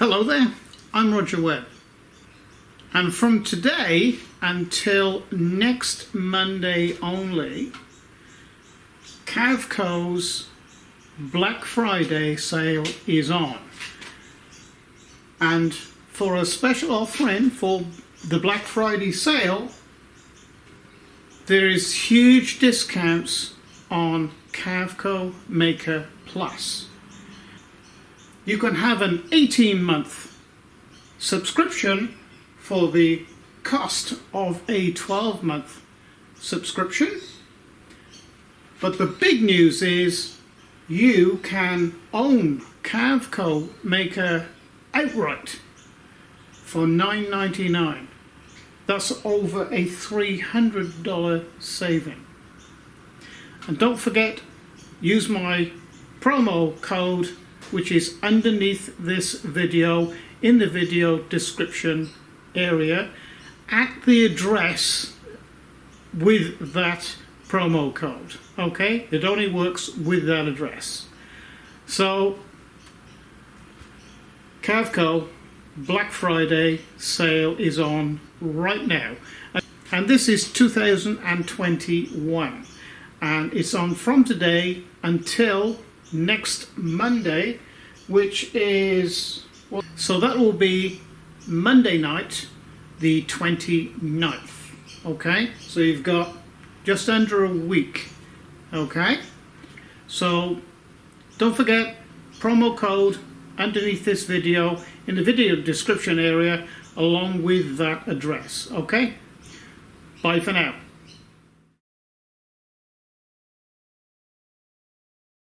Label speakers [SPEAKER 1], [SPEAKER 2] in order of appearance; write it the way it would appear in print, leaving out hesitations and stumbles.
[SPEAKER 1] Hello there, I'm Roger Webb, and from today until next Monday only, Carveco's Black Friday sale is on, and for a special offering for the Black Friday sale, there is huge discounts on Carveco Maker Plus. You can have an 18-month subscription for the cost of a 12-month subscription. But the big news is you can own Carveco Maker outright for $9.99. That's over a $300 saving. And don't forget, use my promo code, which is underneath this video in the video description area at the address with that promo code. Okay, it only works with that address. So Carveco Black Friday sale is on right now, and this is 2021, and it's on from today until next Monday, which is, so that will be Monday night, the 29th. Okay, so you've got just under a week. Okay, so don't forget, promo code underneath this video in the video description area along with that address. Okay, bye for now.